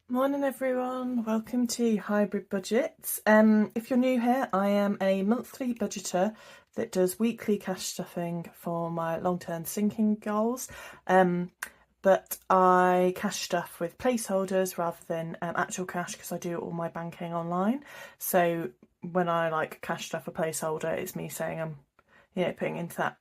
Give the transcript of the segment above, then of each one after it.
Morning everyone, welcome to Hybrid Budgets. If you're new here, I am a monthly budgeter that does weekly cash stuffing for my long-term sinking goals, but I cash stuff with placeholders rather than actual cash because I do all my banking online. So when I cash stuff a placeholder, it's me saying I'm putting into that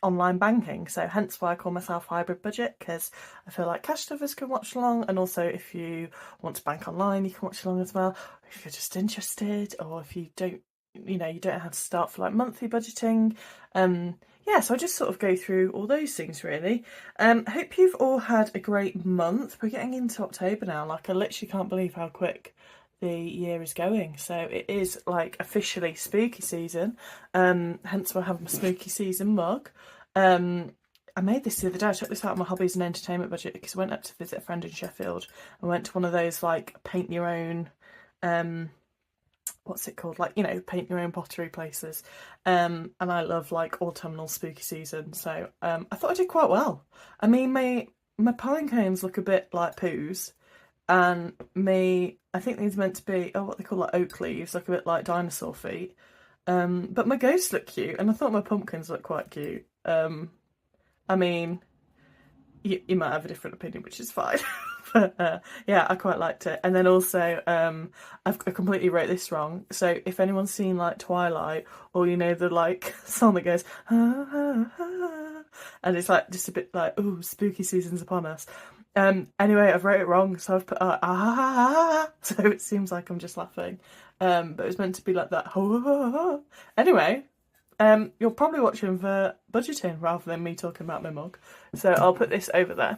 online banking, so hence why I call myself Hybrid Budget, because I feel like cash stuffers can watch along, and also if you want to bank online you can watch along as well, if you're just interested, or if you don't have to start for like monthly budgeting. So I just sort of go through all those things really. Hope you've all had a great month. We're getting into October now, I literally can't believe how quick the year is going. So it is officially spooky season, hence why I have my spooky season mug. I made this the other day. I took this out of my hobbies and entertainment budget because I went up to visit a friend in Sheffield and went to one of those paint your own what's it called, paint your own pottery places, and I love autumnal spooky season, so I thought I did quite well. I mean, my pine cones look a bit like poos, and I think these are meant to be what they call oak leaves, look a bit like dinosaur feet, but my ghosts look cute, and I thought my pumpkins look quite cute. I mean, you might have a different opinion, which is fine. But I quite liked it. And then also I completely wrote this wrong, so if anyone's seen Twilight, or the song that goes and it's just a bit ooh, spooky season's upon us. Anyway, I've wrote it wrong, so I've put so it seems like I'm just laughing, but it was meant to be like that. Anyway, you're probably watching for budgeting rather than me talking about my mug, so I'll put this over there.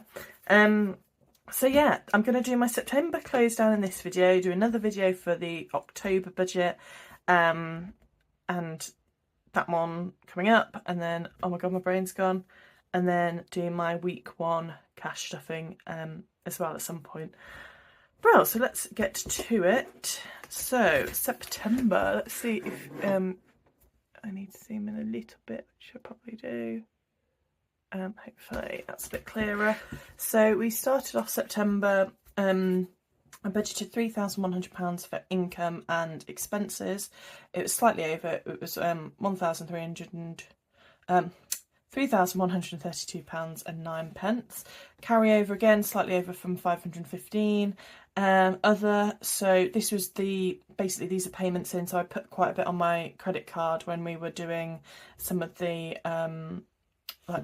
So yeah, I'm going to do my September close down in this video, do another video for the October budget, and that one coming up, and then, oh my god, my brain's gone, and then do my week one cash stuffing as well at some point. Well, so let's get to it. So September, let's see if I need to zoom in a little bit, which I probably do. Hopefully that's a bit clearer. So we started off September, I budgeted £3,100 for income and expenses. It was slightly over, it was £3,132 and 9 pence. Carryover again, slightly over from 515. Other, so this was basically these are payments in, so I put quite a bit on my credit card when we were doing some of the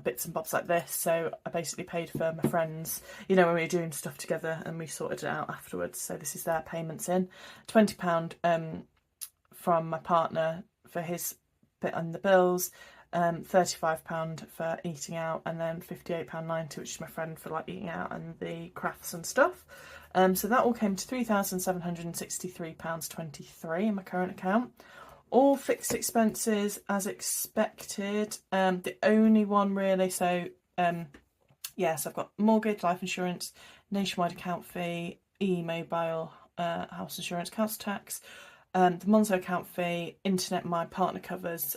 bits and bobs like this, so I basically paid for my friends, when we were doing stuff together, and we sorted it out afterwards. So this is their payments in. £20 from my partner for his bit on the bills, £35 for eating out, and then £58.90, which is my friend for eating out and the crafts and stuff. So that all came to £3,763.23 in my current account. All fixed expenses as expected. The only one really, so yes, I've got mortgage, life insurance, nationwide account fee, e-mobile, house insurance, council tax, the Monzo account fee, internet my partner covers,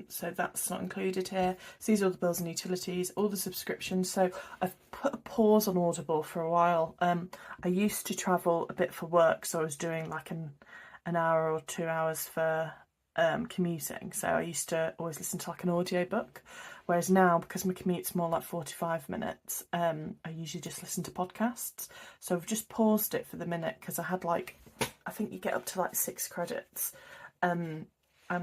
so that's not included here. So these are all the bills and utilities, all the subscriptions. So I've put a pause on Audible for a while. I used to travel a bit for work, so I was doing an hour or 2 hours for commuting, so I used to always listen to an audiobook, whereas now, because my commute's more 45 minutes, I usually just listen to podcasts. So I've just paused it for the minute because I had I think you get up to 6 credits, and I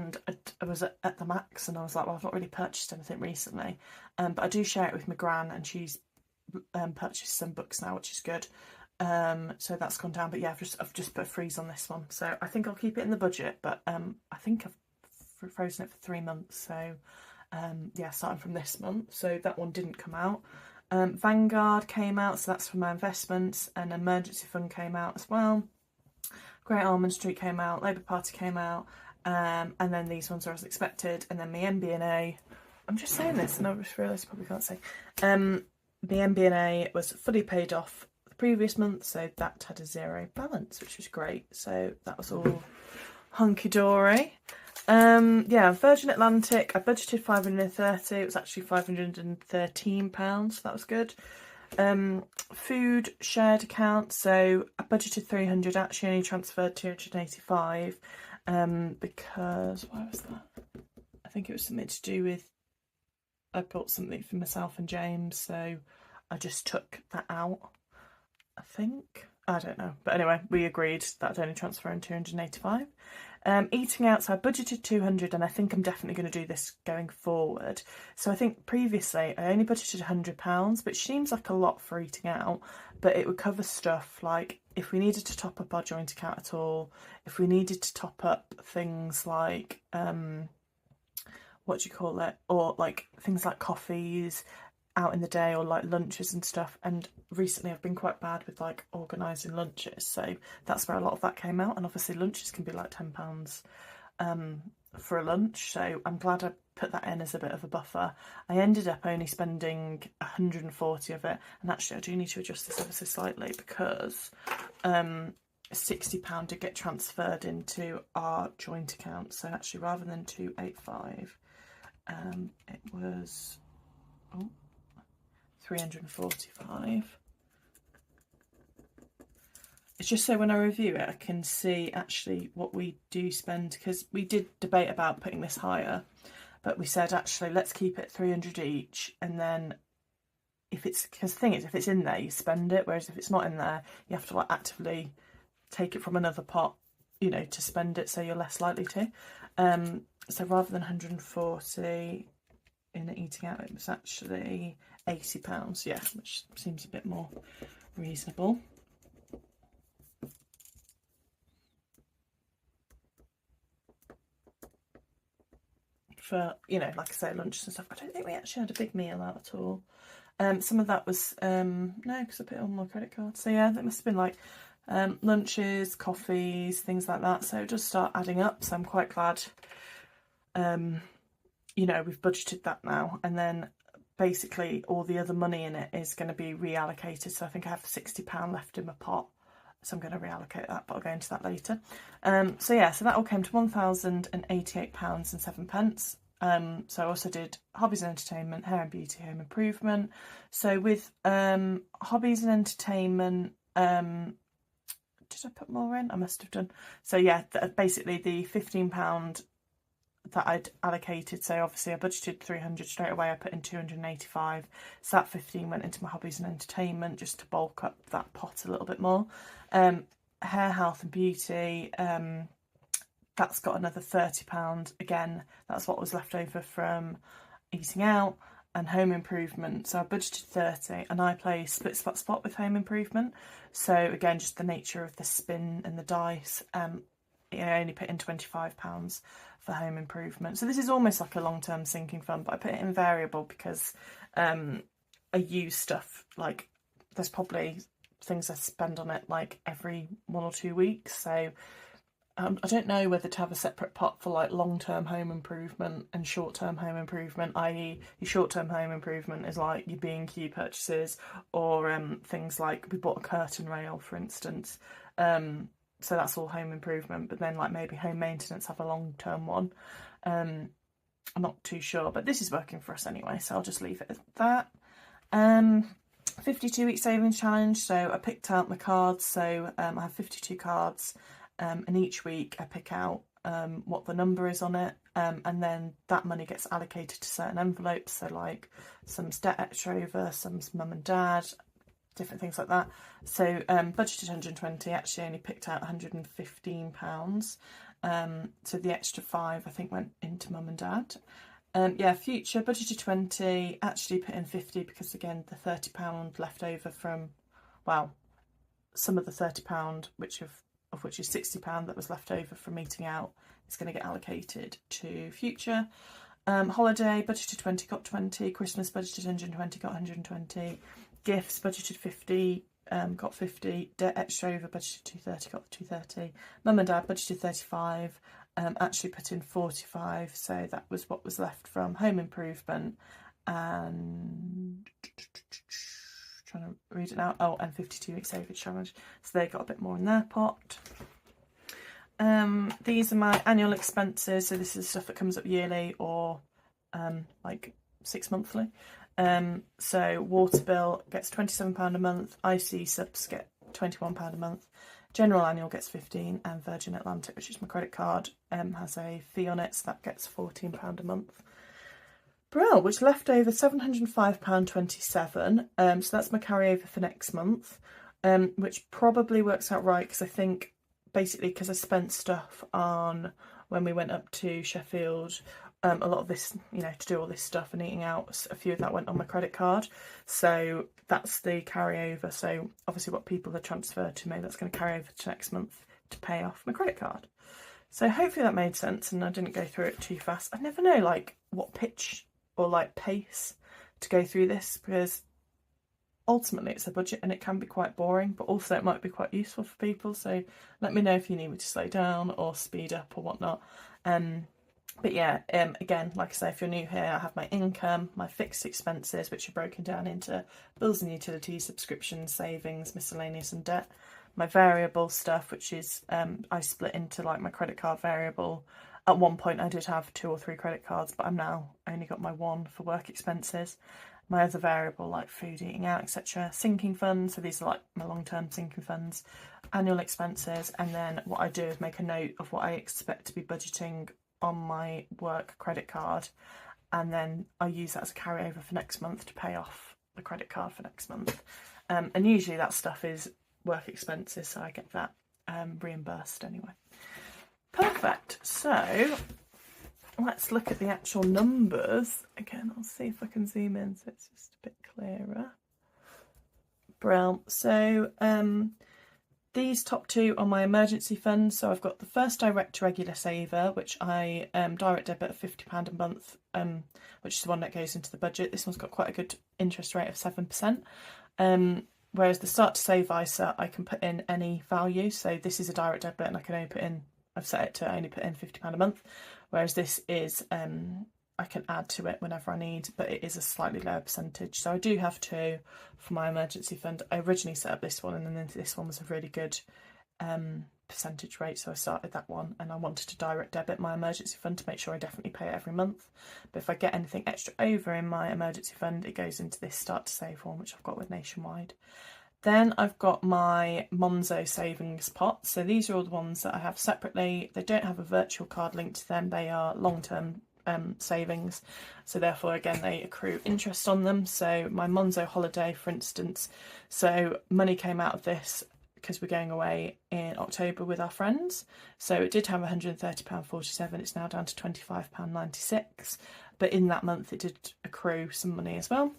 was at the max, and I was well, I've not really purchased anything recently, but I do share it with my gran, and she's purchased some books now, which is good. So that's gone down, but yeah, I've just put a freeze on this one, so I think I'll keep it in the budget, but I think I've frozen it for 3 months, so yeah, starting from this month. So that one didn't come out. Vanguard came out, so that's for my investments, and emergency fund came out as well. Great Almond Street came out, Labour Party came out, and then these ones are as expected, and then my MBNA, I'm just saying this and I just realised I probably can't say, the MBNA was fully paid off previous month, so that had a 0 balance, which was great. So that was all hunky-dory. Yeah, Virgin Atlantic, I budgeted 530, it was actually £513, so that was good. Food shared account, so I budgeted 300, actually only transferred 285, because, why was that? I think it was something to do with, I bought something for myself and James, so I just took that out, I think. I don't know. But anyway, we agreed that I'd only transfer in 285. Eating out, so I budgeted 200, and I think I'm definitely going to do this going forward. So I think previously I only budgeted £100, which seems like a lot for eating out, but it would cover stuff like if we needed to top up our joint account at all, if we needed to top up things like, what do you call it, or like things like coffees out in the day, or like lunches and stuff. And recently I've been quite bad with like organising lunches, so that's where a lot of that came out. And obviously lunches can be like £10 for a lunch, so I'm glad I put that in as a bit of a buffer. I ended up only spending 140 of it, and actually I do need to adjust this ever so slightly because £60 did get transferred into our joint account. So actually, rather than 285, it was 345. It's just so when I review it I can see actually what we do spend, because we did debate about putting this higher, but we said actually let's keep it 300 each, and then if it's, because the thing is if it's in there you spend it, whereas if it's not in there you have to like actively take it from another pot, you know, to spend it, so you're less likely to. So rather than 140 in eating out, it was actually £80, yeah, which seems a bit more reasonable. For, you know, like I say, lunches and stuff. I don't think we actually had a big meal out at all. Some of that was, no, because I put it on my credit card. So yeah, that must have been like lunches, coffees, things like that. So it does start adding up. So I'm quite glad, you know, we've budgeted that now. And then basically all the other money in it is going to be reallocated. So I think I have £60 left in my pot. So I'm going to reallocate that, but I'll go into that later. So yeah, so that all came to £1,088.07. So I also did hobbies and entertainment, hair and beauty, home improvement. So with hobbies and entertainment, did I put more in? I must have done. So yeah, basically the £15 that I'd allocated, so obviously I budgeted 300 straight away, I put in 285, so that 15 went into my hobbies and entertainment just to bulk up that pot a little bit more. Hair, health and beauty, that's got another £30. Again, that's what was left over from eating out. And home improvement, so I budgeted 30, and I play split spot with home improvement, so again just the nature of the spin and the dice, I only put in £25 for home improvement. So this is almost like a long-term sinking fund, but I put it in variable because I use stuff, like there's probably things I spend on it like every 1 or 2 weeks, so I don't know whether to have a separate pot for like long-term home improvement and short-term home improvement, i.e. your short-term home improvement is like your B&Q purchases, or things like we bought a curtain rail, for instance, so that's all home improvement, but then like maybe home maintenance have a long-term one. I'm not too sure, but this is working for us anyway, so I'll just leave it at that. 52-week savings challenge, so I picked out my cards, so I have 52 cards, and each week I pick out what the number is on it, and then that money gets allocated to certain envelopes, so like some's debt extra over, some's mum and dad, different things like that. So budgeted 120, actually only picked out £115, so the extra 5 I think went into mum and dad. Yeah, future budgeted 20, actually put in 50 because again the £30 left over from, well, some of the £30 of which is £60 that was left over from eating out is going to get allocated to future. Holiday budgeted 20, got 20. Christmas budgeted 120, got 120. Gifts budgeted 50, got 50. Debt extra over budgeted 230, got 230. Mum and dad budgeted 35, actually put in 45, so that was what was left from home improvement, and trying to read it now. Oh, and 52 week savings challenge, so they got a bit more in their pot. These are my annual expenses. So this is stuff that comes up yearly or like 6 monthly. So water bill gets £27 a month, IC subs get £21 a month, general annual gets 15, and Virgin Atlantic, which is my credit card, has a fee on it, so that gets £14 a month. Brill, which left over £705.27, so that's my carryover for next month, which probably works out right, because I think basically because I spent stuff on when we went up to Sheffield, a lot of this, you know, to do all this stuff and eating out, a few of that went on my credit card, so that's the carryover. So obviously what people have transferred to me, that's going to carry over to next month to pay off my credit card. So hopefully that made sense and I didn't go through it too fast. I never know like what pitch or like pace to go through this, because ultimately it's a budget and it can be quite boring, but also it might be quite useful for people. So let me know if you need me to slow down or speed up or whatnot. But yeah, again, like I say, if you're new here, I have my income, my fixed expenses, which are broken down into bills and utilities, subscriptions, savings, miscellaneous and debt. My variable stuff, which is I split into like my credit card variable. At one point I did have 2 or 3 credit cards, but I'm now only got my one for work expenses. My other variable, like food, eating out, etc. Sinking funds, so these are like my long-term sinking funds, annual expenses, and then what I do is make a note of what I expect to be budgeting on my work credit card, and then I use that as a carryover for next month to pay off the credit card for next month. And usually that stuff is work expenses, so I get that reimbursed anyway. Perfect. So let's look at the actual numbers. Again, I'll see if I can zoom in so it's just a bit clearer. Brilliant. So these top 2 are my emergency funds. So I've got the first direct regular saver, which I direct debit of £50 a month, which is the one that goes into the budget. This one's got quite a good interest rate of 7%. Whereas the start to save ISA, I can put in any value. So this is a direct debit and I can only put in, I've set it to only put in £50 a month. Whereas this is, I can add to it whenever I need, but it is a slightly lower percentage. So I do have 2 for my emergency fund. I originally set up this one, and then this one was a really good percentage rate, so I started that one, and I wanted to direct debit my emergency fund to make sure I definitely pay it every month. But if I get anything extra over in my emergency fund, it goes into this start to save one, which I've got with Nationwide. Then I've got my Monzo savings pot. So these are all the ones that I have separately. They don't have a virtual card linked to them. They are long-term savings, so therefore again they accrue interest on them. So my Monzo holiday, for instance, so money came out of this because we're going away in October with our friends, so it did have £130.47. It's now down to £25.96, but in that month it did accrue some money as well.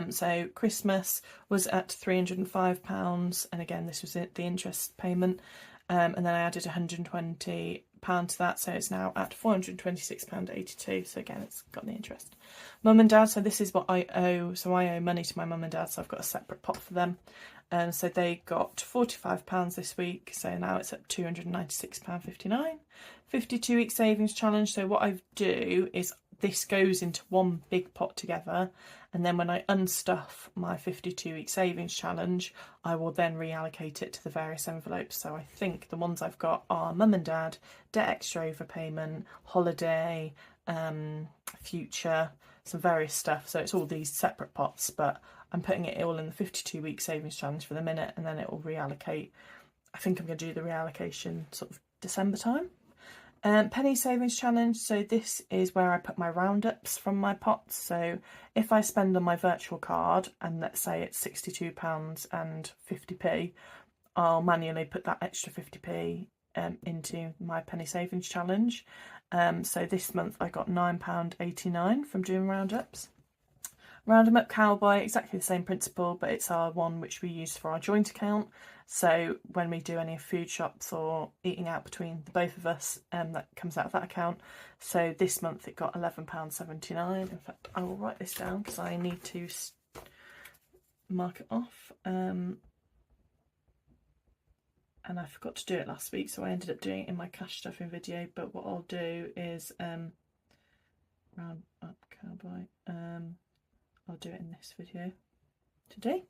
So Christmas was at £305, and again this was the interest payment, and then I added £120 to that, so it's now at £426.82. So again, it's got the interest. Mum and Dad, so this is what I owe. So I owe money to my mum and dad, so I've got a separate pot for them. So they got £45 this week, so now it's at £296.59. 52-week savings challenge. So what I do is this goes into one big pot together, and then when I unstuff my 52-week savings challenge, I will then reallocate it to the various envelopes. So I think the ones I've got are mum and dad, debt extra overpayment, holiday, future, some various stuff. So it's all these separate pots, but I'm putting it all in the 52-week savings challenge for the minute, and then it will reallocate. I think I'm going to do the reallocation sort of December time. Penny savings challenge, so this is where I put my roundups from my pots. So if I spend on my virtual card, and let's say it's £62 and 50p, I'll manually put that extra 50p into my penny savings challenge. So this month I got £9.89 from doing roundups. Round 'em Up Cowboy, exactly the same principle, but it's our one which we use for our joint account. So when we do any food shops or eating out between the both of us, that comes out of that account. So this month it got £11.79. In fact, I will write this down because I need to mark it off. And I forgot to do it last week, so I ended up doing it in my cash stuffing video. But what I'll do is Round Up Cowboy. I'll do it in this video today.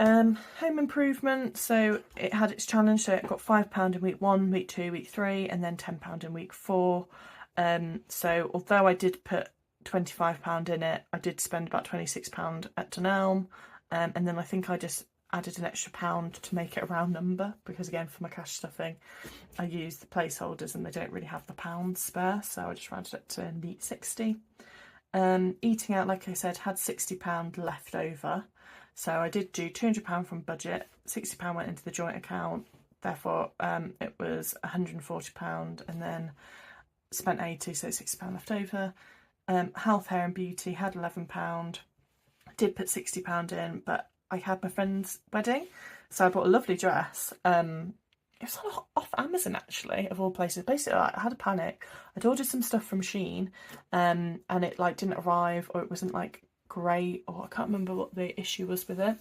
Home improvement, so it had its challenge, so it got £5 in week 1, week 2, week 3, and then £10 in week 4. So although I did put £25 in it, I did spend about £26 at Dunelm, and then I think I just added an extra pound to make it a round number, because again, for my cash stuffing I use the placeholders and they don't really have the pounds spare, so I just rounded it to neat 60. Eating out, like I said, had £60 left over. So I did do £200 from budget, £60 went into the joint account, therefore it was £140, and then spent 80, so £60 left over. Health, hair and beauty had £11. I did put £60 in, but I had my friend's wedding, so I bought a lovely dress. It was off Amazon, actually, of all places. Basically, I had a panic. I'd ordered some stuff from Shein, and it like didn't arrive, or it wasn't like great, or I can't remember what the issue was with it.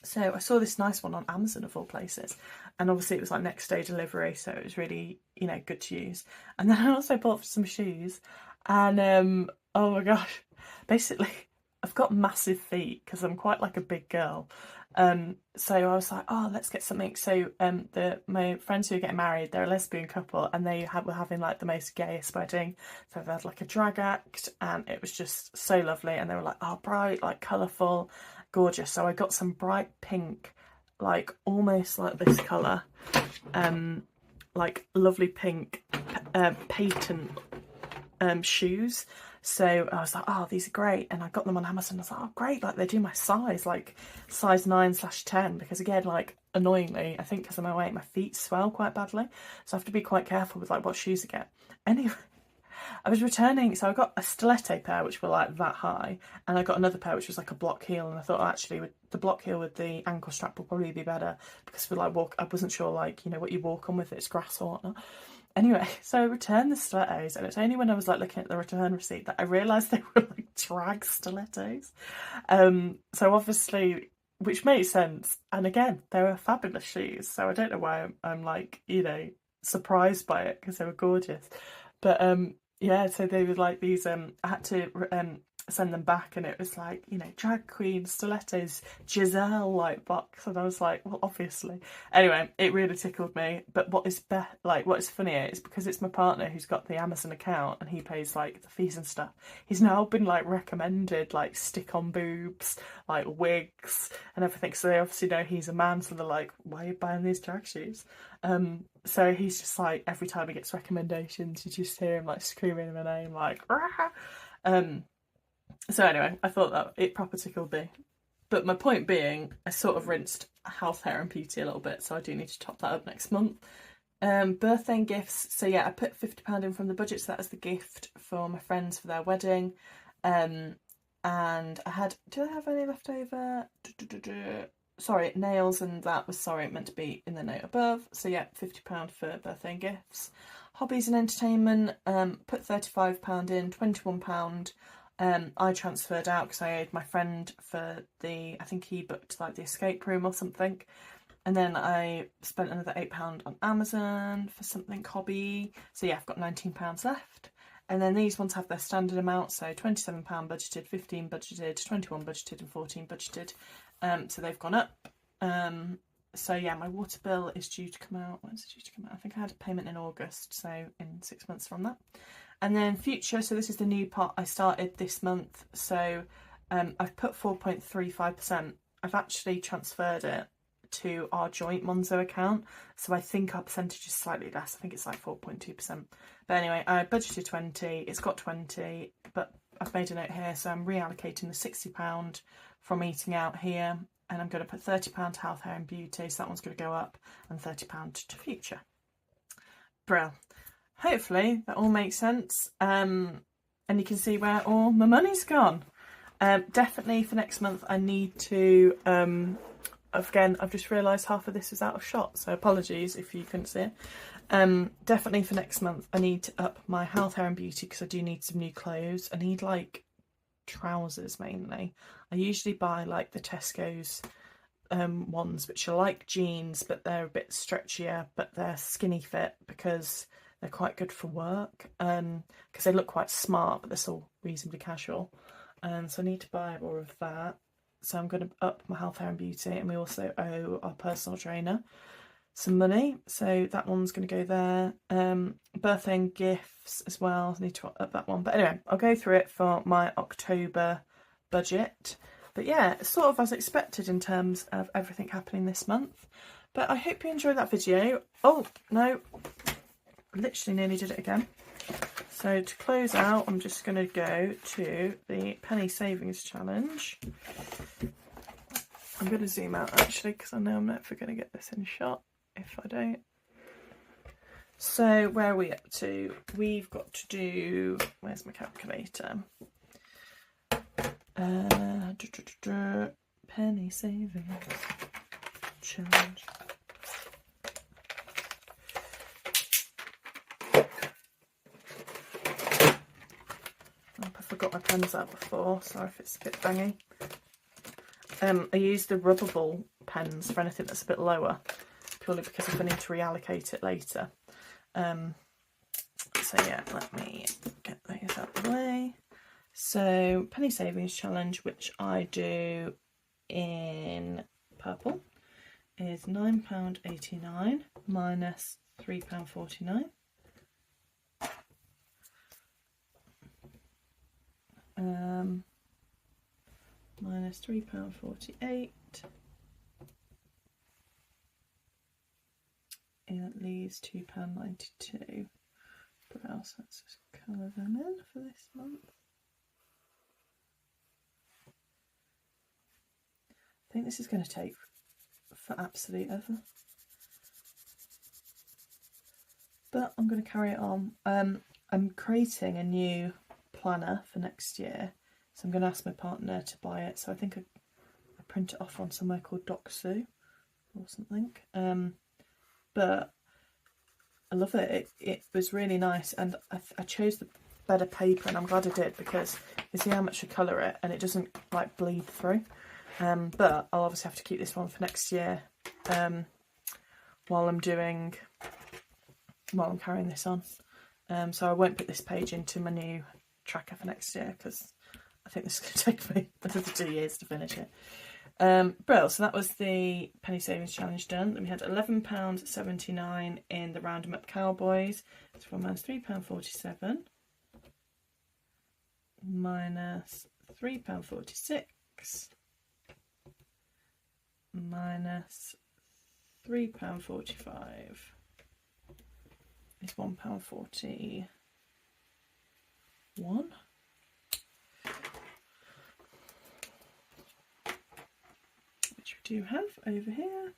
So I saw this nice one on Amazon, of all places, and obviously it was like next day delivery, so it was really, you know, good to use. And then I also bought some shoes, and oh my gosh, basically I've got massive feet because I'm quite like a big girl. So I was like, oh, let's get something. So my friends who are getting married, they're a lesbian couple, and they were having like the most gayest wedding. So they had like a drag act, and it was just so lovely. And they were like, oh, bright, like colourful, gorgeous. So I got some bright pink, like almost like this colour, like lovely pink patent shoes. So I was like, oh, these are great. And I got them on Amazon. I was like, oh, great. Like, they do my size, like size 9/10. Because again, like, annoyingly, I think because of my weight, my feet swell quite badly. So I have to be quite careful with like what shoes I get. Anyway, I was returning. So I got a stiletto pair, which were like that high. And I got another pair, which was like a block heel. And I thought, oh, actually, with the block heel with the ankle strap will probably be better. Because for like I wasn't sure, like, you know, what you walk on with it. It's grass or whatnot. Anyway, so I returned the stilettos, and it's only when I was like looking at the return receipt that I realised they were like drag stilettos. So obviously, which makes sense. And again, they were fabulous shoes. So I don't know why I'm like, you know, surprised by it, because they were gorgeous. But yeah, so they were like these. I had to send them back, and it was like, you know, drag queen stilettos, Giselle like box, and I was like, well, obviously. Anyway, it really tickled me. But what is what is funnier is because it's my partner who's got the Amazon account, and he pays like the fees and stuff. He's now been like recommended like stick-on boobs, like wigs and everything. So they obviously know he's a man, so they're like, why are you buying these drag shoes? So he's just like, every time he gets recommendations, you just hear him like screaming my name, like, rah! So anyway, I thought that it proper tickled me. But my point being, I sort of rinsed health, hair and beauty a little bit, so I do need to top that up next month. Birthday and gifts. So yeah, I put £50 in from the budget, so that was the gift for my friends for their wedding. And I had, did I have any left over? Sorry, nails and that was, sorry, meant to be in the note above. So yeah, £50 for birthday and gifts. Hobbies and entertainment, put £35 in, £21. I transferred out because I owed my friend for I think he booked like the escape room or something. And then I spent another £8 on Amazon for something hobby. So yeah, I've got £19 left. And then these ones have their standard amount. So £27 budgeted, 15 budgeted, 21 budgeted and 14 budgeted. So they've gone up. So yeah, my water bill is due to come out. When is it due to come out? I think I had a payment in August, so in 6 months from that. And then future, so this is the new part I started this month. So I've put 4.35%. I've actually transferred it to our joint Monzo account. So I think our percentage is slightly less. I think it's like 4.2%. But anyway, I budgeted 20, it's got 20, but I've made a note here. So I'm reallocating the £60 from eating out here. And I'm going to put £30 to health, hair and beauty. So that one's going to go up, and £30 to future. Brill. Hopefully that all makes sense, and you can see where all my money's gone. Definitely for next month I need to, again, I've just realised half of this is out of shot, so apologies if you couldn't see it. Definitely for next month I need to up my health, hair and beauty, because I do need some new clothes. I need like trousers mainly. I usually buy like the Tesco's ones, which are like jeans, but they're a bit stretchier, but they're skinny fit because they're quite good for work, because they look quite smart, but they're still reasonably casual. So I need to buy more of that. so I'm going to up my health, hair and beauty, and we also owe our personal trainer some money, so that one's going to go there. Birthday and gifts as well, I need to up that one, but anyway, I'll go through it for my October budget. But yeah, it's sort of as expected in terms of everything happening this month. But I hope you enjoyed that video. Oh no, I literally nearly did it again. So to close out, I'm just going to go to the penny savings challenge. I'm going to zoom out actually, because I know I'm never going to get this in shot if I don't. So where are we up to? We've got to do, where's my calculator? Penny savings challenge. I forgot my pens out before, sorry if it's a bit bangy. I use the rubber ball pens for anything that's a bit lower, purely because if I need to reallocate it later. So yeah, let me get those out of the way. So penny savings challenge, which I do in purple, is £9.89 minus £3.49. Minus £3.48. It leaves £2.92. What else? Let's just colour them in for this month. I think this is going to take for absolute ever, but I'm going to carry it on. I'm creating a new planner for next year, so I'm going to ask my partner to buy it. So I think I print it off on somewhere called Docsoo or something. But I love it. It was really nice, and I chose the better paper, and I'm glad I did, because you see how much I colour it and it doesn't like bleed through. But I'll obviously have to keep this one for next year, while I'm carrying this on. So I won't put this page into my new tracker for next year, because I think this is going to take me another 2 years to finish it. Brilliant. So that was the penny savings challenge done. Then we had £11.79 in the Round 'em Up Cowboys. So from minus £3.47 minus £3.46 minus £3.45 is £1.41. Which we do have over here.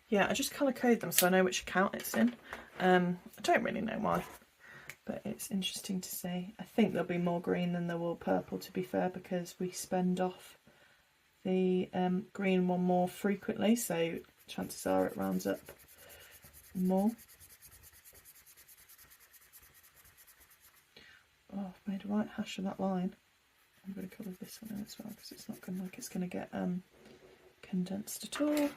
Yeah, I just colour code them so I know which account it's in. I don't really know why, but it's interesting to see. I think there'll be more green than there will purple, to be fair, because we spend off the green one more frequently, so chances are it rounds up more. Oh, I've made a right hash of that line. I'm going to colour this one in as well, because it's not going to like it's going to get condensed at all.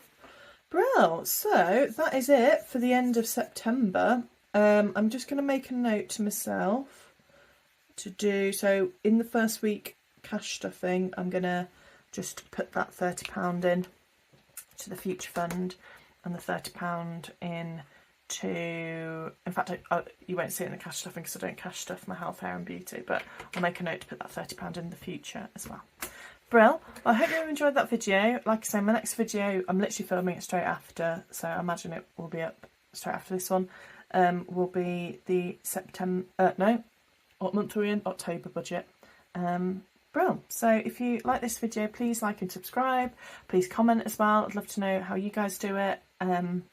Brilliant. So that is it for the end of September. I'm just going to make a note to myself to do, so in the first week cash stuffing, I'm going to just put that £30 in to the future fund, and the £30 in to, in fact, you won't see it in the cash stuffing because I don't cash stuff my health, hair and beauty, but I'll make a note to put that £30 in the future as well. Brill, I hope you enjoyed that video. Like I say, my next video, I'm literally filming it straight after, so I imagine it will be up straight after this one, will be the what month are we in? October budget. Brill. So if you like this video, please like and subscribe. Please comment as well. I'd love to know how you guys do it. And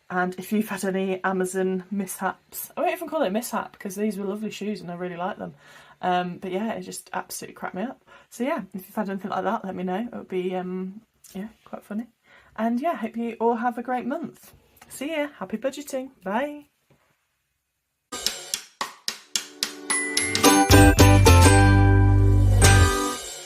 if you've had any Amazon mishaps, I won't even call it a mishap because these were lovely shoes and I really like them. But yeah, it just absolutely cracked me up. So yeah, if you've had anything like that, let me know. It would be yeah, quite funny. And yeah, hope you all have a great month. See ya. Happy budgeting. Bye.